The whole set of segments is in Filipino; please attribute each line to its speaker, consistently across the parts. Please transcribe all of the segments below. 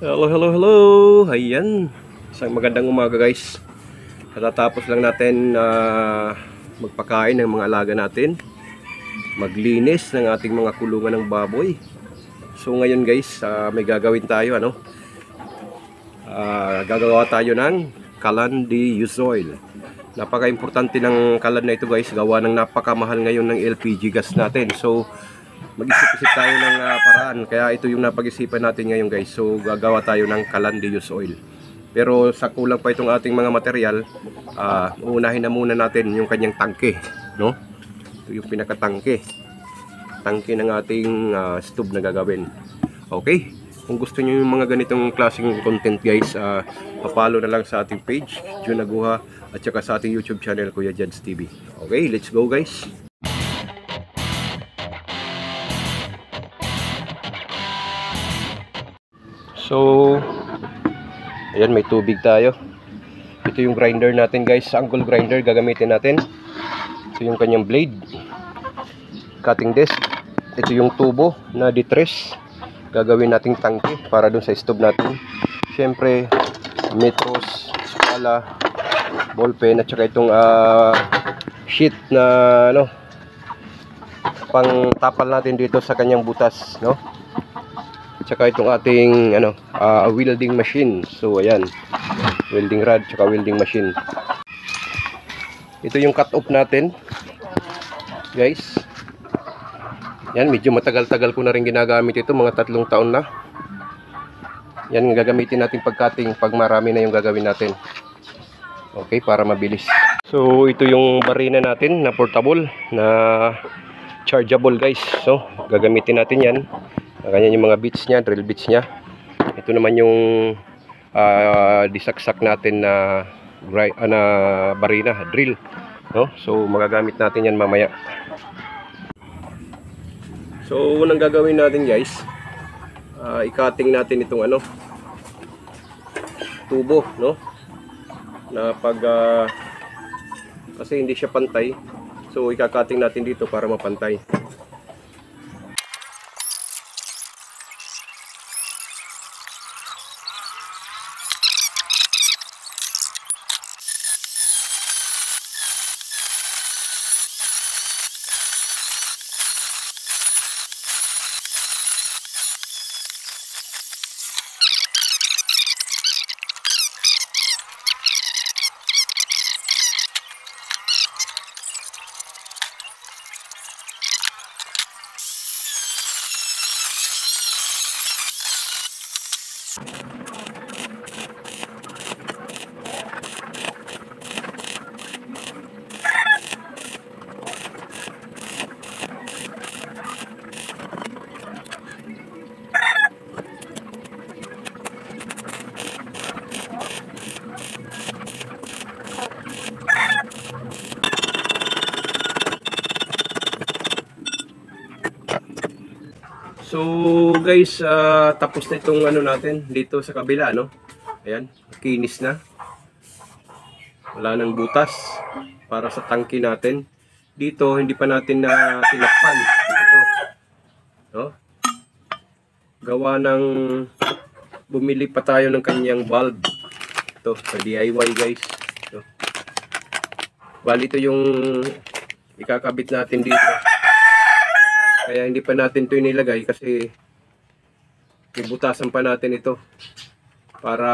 Speaker 1: Hello, hello, hello. Ayan. Isang magandang umaga, guys. Katatapos lang natin magpakain ng mga alaga natin. Maglinis ng ating mga kulungan ng baboy. So ngayon, guys, may gagawin tayo, gagawa tayo ng kalan de Yusoil. Napaka-importante ng kalan na ito, guys. Gawa ng napakamahal ngayon ng LPG gas natin. So mag-isip-isip tayo ng paraan. Kaya ito yung napag-isipan natin ngayon, guys. So gagawa tayo ng kalan de Yusoil. Pero sa kulang pa itong ating mga material, uunahin na muna natin yung kanyang tangke, no? Ito yung pinakatangke. Tangke ng ating stove na gagawin. Okay? Kung gusto niyo yung mga ganitong klaseng content, guys, papalo na lang sa ating page, Jun Aguha, at saka sa ating YouTube channel, Kuya Jads TV. Okay, let's go, guys. So, ayan, may tubig tayo. Ito yung grinder natin, guys, angle grinder gagamitin natin. Ito yung kanyang blade, cutting disc. Ito yung tubo na detress, gagawin nating tangke para dun sa stove natin. Siyempre, metros, skala, ballpen, at saka itong sheet na pang tapal natin dito sa kanyang butas, no? Tsaka itong ating welding machine. So ayan, welding rod tsaka welding machine. Ito yung cut off natin, guys. Yan, medyo matagal-tagal ko na rin ginagamit ito, mga 3 taon na. Yan, gagamitin natin pag-cutting pag marami na yung gagawin natin. Okay, para mabilis. So ito yung barina natin na portable, na chargeable, guys. So gagamitin natin yan. Ganyan yung mga bits niya, drill bits niya. Ito naman yung disaksak natin na barina, drill, no? So magagamit natin yan mamaya. So unang gagawin natin, guys, i-cutting natin itong tubo, no? Na pag kasi hindi siya pantay. So i-cutting natin dito para mapantay. So guys, tapos na itong natin dito sa kabila, no? Ayan, kinis na. Wala nang butas para sa tangke natin. Dito hindi pa natin na tinakpan ito, no? Gawa ng bumili pa tayo ng kanyang bulb. Ito sa DIY, guys. Ito. Bali ito yung ikakabit natin dito. Kaya hindi pa natin ito inilagay kasi ibutasan pa natin ito para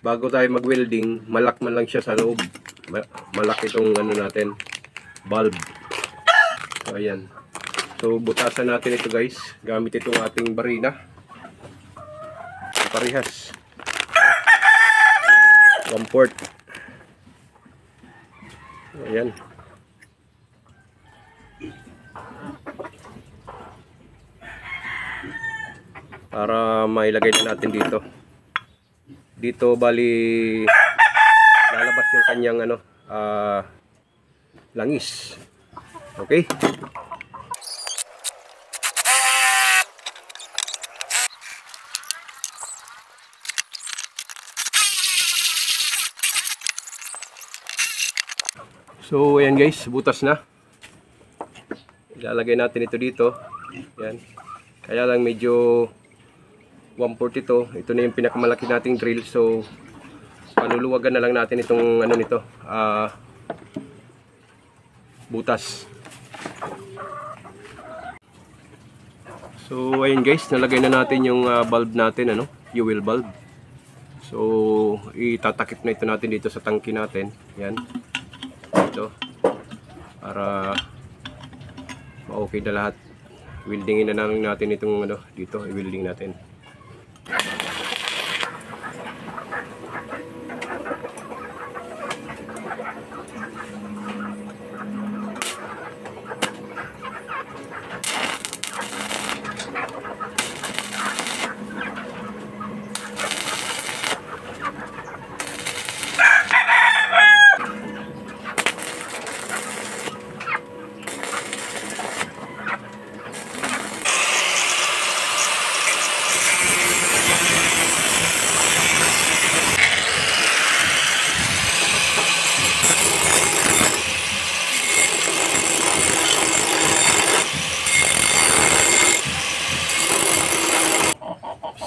Speaker 1: bago tayo mag-welding, malakman lang siya sa loob. Malaki itong natin, bulb. So ayan. So butasan natin ito, guys, gamit itong ating barina. Parehas. 1/4. Ayan. Para mailagay na natin dito. Dito bali lalabas yung kanyang langis. Okay? So ayan, guys, butas na. Ilalagay natin ito dito. Ayan. Kaya lang medyo 142. Ito na yung pinakamalaki nating drill. So paluluwagan na lang natin itong ano nito, butas. So ayun guys, nalagay na natin yung bulb natin, ano, fuel bulb. So itatakip na ito natin dito sa tangke natin. Yan. Ito. Para ma-okay na lahat. Weldingin na lang natin itong ano dito, i-welding natin.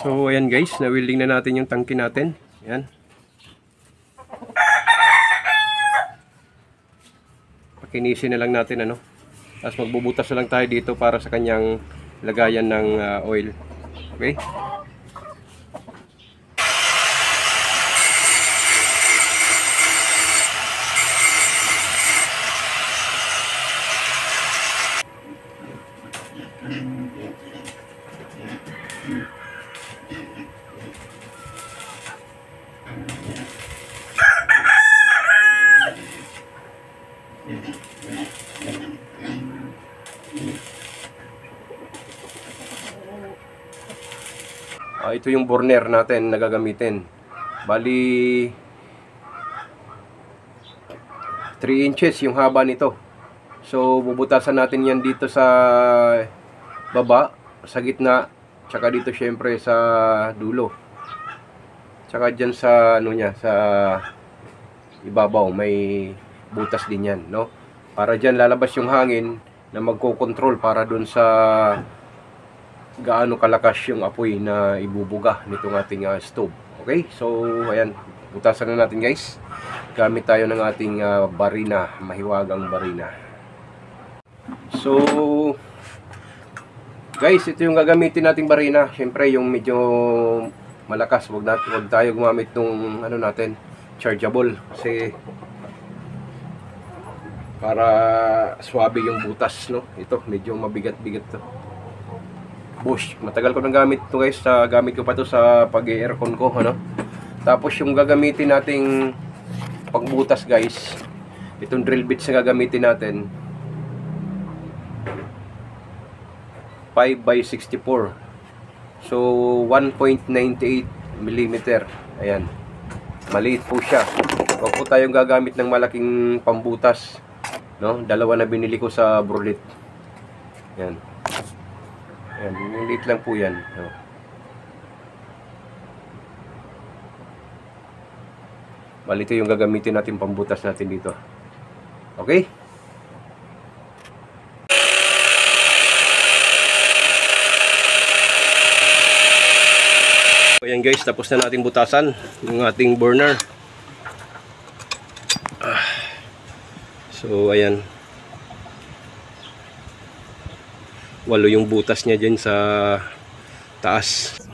Speaker 1: So ayan guys, na-welding na natin yung tangke natin. Ayan. Pakinisin na lang natin, ano. Tapos magbubutas na lang tayo dito para sa kanyang lagayan ng oil. Okay? Ito yung burner natin na gagamitin. Bali 3 inches yung haba nito. So bubutasan natin yan dito sa baba, sa gitna, tsaka dito syempre sa dulo. Tsaka dyan sa ano niya, sa ibabaw may butas din yan, no? Para dyan lalabas yung hangin na magko-control para dun sa gaano kalakas yung apoy na ibubuga nitong ating stove. Okay, so ayan, butasan na natin guys. Gamit tayo ng ating barina, mahiwagang barina. So guys, ito yung gagamitin nating barina. Syempre yung medyo malakas, wag tayo gumamit nung ano natin, chargeable, kasi para swabe yung butas, no? Ito medyo mabigat-bigat to. Bush, matagal ko nang gamit ito guys, gamit ko pa to sa pag-aircon ko, ano. Tapos yung gagamitin nating pagbutas guys, itong drill bits na gagamitin natin 5x64, so 1.98 mm. Ayan, maliit po siya. Huwag po tayong gagamit ng malaking pambutas, no? Dalawa na binili ko sa Brolit. Ayan. Ayan, yung liit lang po yan, no? Bali, ito yung gagamitin natin pambutas natin dito. Okay? Ayan guys, tapos na nating butasan yung ating burner. So ayan, 8 yung butas niya dyan sa taas.